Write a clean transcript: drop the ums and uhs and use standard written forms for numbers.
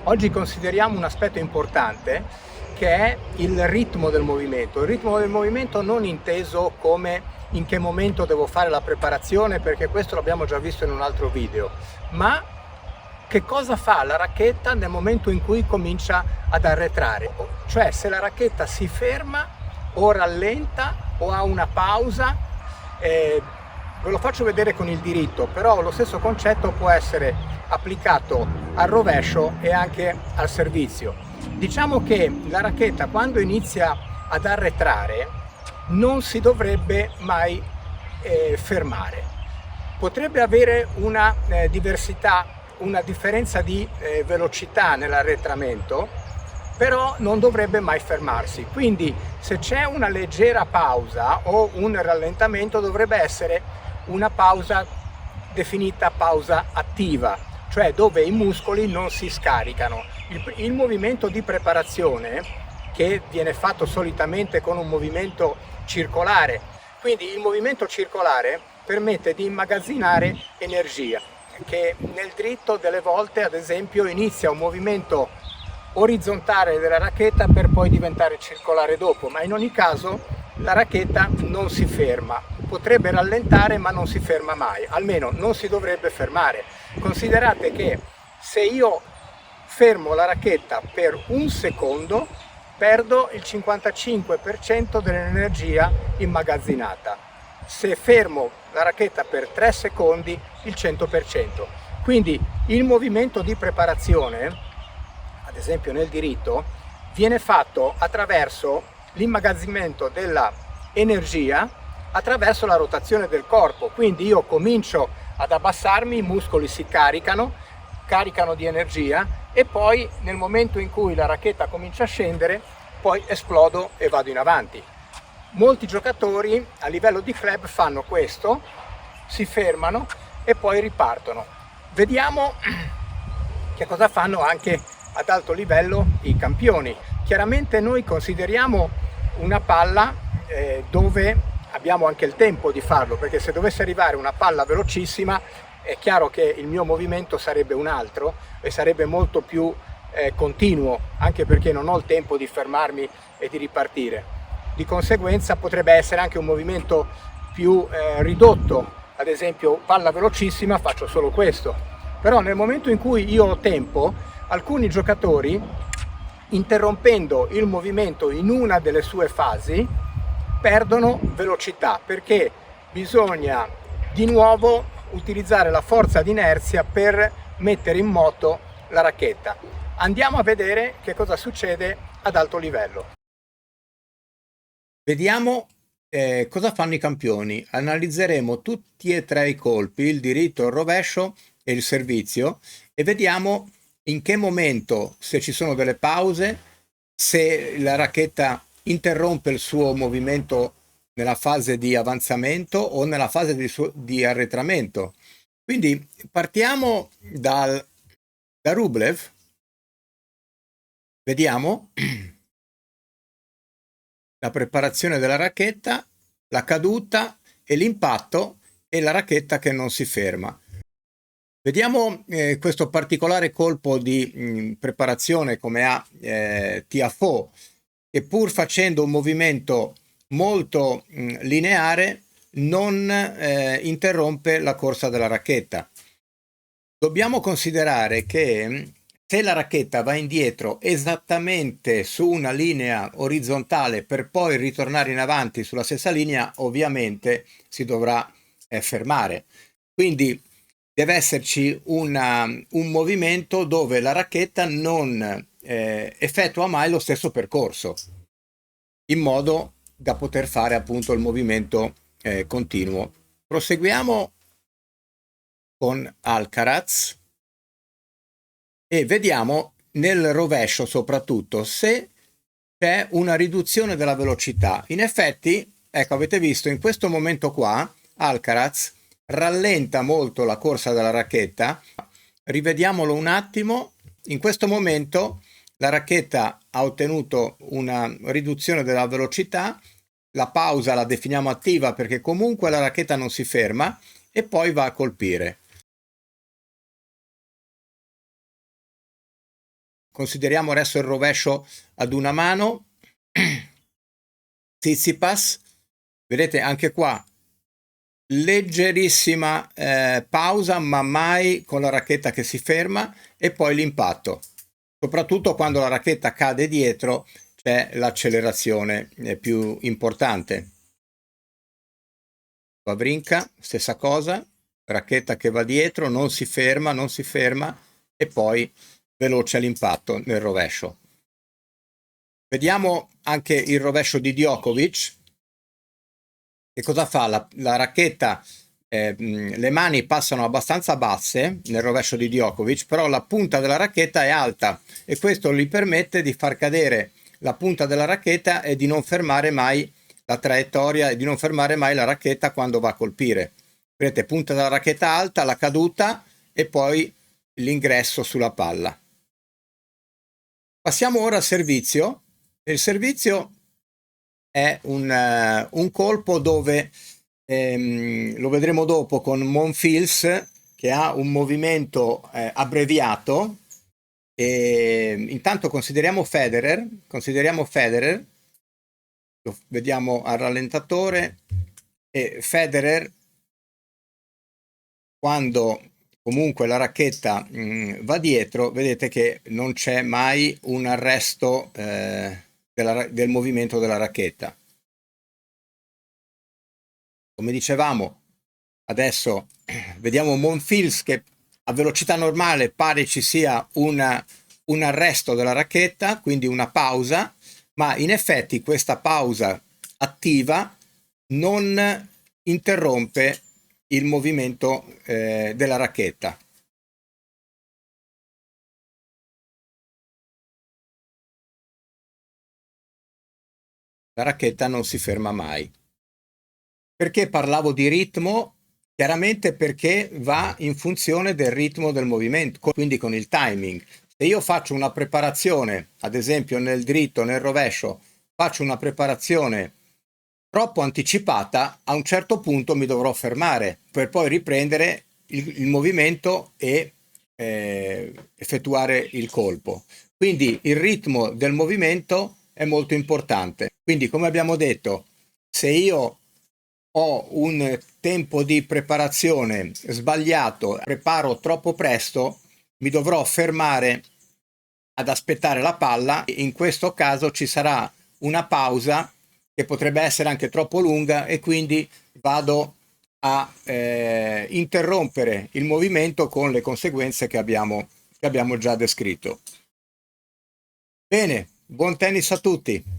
Oggi consideriamo un aspetto importante che è il ritmo del movimento. Il ritmo del movimento non inteso come in che momento devo fare la preparazione, perché questo l'abbiamo già visto in un altro video, ma che cosa fa la racchetta nel momento in cui comincia ad arretrare, cioè se la racchetta si ferma o rallenta o ha una pausa. Ve lo faccio vedere con il diritto, però lo stesso concetto può essere applicato al rovescio e anche al servizio. Diciamo che la racchetta, quando inizia ad arretrare, non si dovrebbe mai fermare. Potrebbe avere una diversità, una differenza di velocità nell'arretramento, però non dovrebbe mai fermarsi. Quindi se c'è una leggera pausa o un rallentamento, dovrebbe essere una pausa definita pausa attiva, cioè dove i muscoli non si scaricano. Il movimento di preparazione, che viene fatto solitamente con un movimento circolare, quindi il movimento circolare permette di immagazzinare energia, che nel dritto delle volte, ad esempio, inizia un movimento orizzontale della racchetta per poi diventare circolare dopo, ma in ogni caso la racchetta non si ferma, potrebbe rallentare ma non si ferma mai, almeno non si dovrebbe fermare. Considerate che se io fermo la racchetta per un secondo perdo il 55% dell'energia immagazzinata, se fermo la racchetta per 3 secondi il 100%. Quindi il movimento di preparazione, ad esempio nel diritto, viene fatto attraverso l'immagazzinamento della energia attraverso la rotazione del corpo. Quindi io comincio ad abbassarmi, i muscoli si caricano di energia e poi nel momento in cui la racchetta comincia a scendere, poi esplodo e vado in avanti. Molti giocatori a livello di club fanno questo, si fermano e poi ripartono. Vediamo che cosa fanno anche ad alto livello i campioni. Chiaramente noi consideriamo una palla dove abbiamo anche il tempo di farlo, perché se dovesse arrivare una palla velocissima è chiaro che il mio movimento sarebbe un altro e sarebbe molto più continuo, anche perché non ho il tempo di fermarmi e di ripartire. Di conseguenza potrebbe essere anche un movimento più ridotto, ad esempio palla velocissima faccio solo questo, però nel momento in cui io ho tempo, alcuni giocatori, interrompendo il movimento in una delle sue fasi, perdono velocità, perché bisogna di nuovo utilizzare la forza di inerzia per mettere in moto la racchetta. Andiamo a vedere che cosa succede ad alto livello. Vediamo cosa fanno i campioni. Analizzeremo tutti e tre i colpi, il diritto, il rovescio e il servizio, e vediamo in che momento, se ci sono delle pause, se la racchetta interrompe il suo movimento nella fase di avanzamento o nella fase di arretramento. Quindi partiamo da Rublev. Vediamo la preparazione della racchetta, la caduta e l'impatto e la racchetta che non si ferma. Vediamo questo particolare colpo di preparazione come ha Tiafoe, che pur facendo un movimento molto lineare non interrompe la corsa della racchetta. Dobbiamo considerare che se la racchetta va indietro esattamente su una linea orizzontale per poi ritornare in avanti sulla stessa linea, ovviamente si dovrà fermare. Quindi deve esserci un movimento dove la racchetta non effettua mai lo stesso percorso, in modo da poter fare appunto il movimento continuo. Proseguiamo con Alcaraz e vediamo nel rovescio soprattutto se c'è una riduzione della velocità. In effetti, ecco, avete visto in questo momento qua Alcaraz rallenta molto la corsa della racchetta. Rivediamolo un attimo. In questo momento la racchetta ha ottenuto una riduzione della velocità, la pausa la definiamo attiva perché comunque la racchetta non si ferma e poi va a colpire. consideriamo adesso il rovescio ad una mano, Tsitsipas, vedete anche qua leggerissima pausa, ma mai con la racchetta che si ferma, e poi l'impatto. Soprattutto quando la racchetta cade dietro c'è l'accelerazione più importante. Wawrinka, stessa cosa, racchetta che va dietro, non si ferma, e poi veloce all'impatto nel rovescio. Vediamo anche il rovescio di Djokovic. Che cosa fa? La racchetta, le mani passano abbastanza basse nel rovescio di Djokovic, però la punta della racchetta è alta e questo gli permette di far cadere la punta della racchetta e di non fermare mai la traiettoria e di non fermare mai la racchetta quando va a colpire. Vedete, punta della racchetta alta, la caduta e poi l'ingresso sulla palla. Passiamo ora al servizio. Il servizio è un colpo dove lo vedremo dopo con Monfils, che ha un movimento abbreviato. E intanto consideriamo Federer, lo vediamo al rallentatore, e Federer, quando comunque la racchetta va dietro, vedete che non c'è mai un arresto del movimento della racchetta. Come dicevamo, adesso vediamo Monfils che a velocità normale pare ci sia un arresto della racchetta, quindi una pausa, ma in effetti questa pausa attiva non interrompe il movimento della racchetta. La racchetta non si ferma mai. Perché parlavo di ritmo? Chiaramente perché va in funzione del ritmo del movimento, quindi con il timing. Se io faccio una preparazione, ad esempio nel dritto, nel rovescio, faccio una preparazione troppo anticipata, a un certo punto mi dovrò fermare per poi riprendere il movimento e effettuare il colpo. Quindi il ritmo del movimento è molto importante. Quindi, come abbiamo detto, se io ho un tempo di preparazione sbagliato, preparo troppo presto, mi dovrò fermare ad aspettare la palla. In questo caso ci sarà una pausa che potrebbe essere anche troppo lunga e quindi vado a interrompere il movimento con le conseguenze che abbiamo già descritto. Bene, buon tennis a tutti!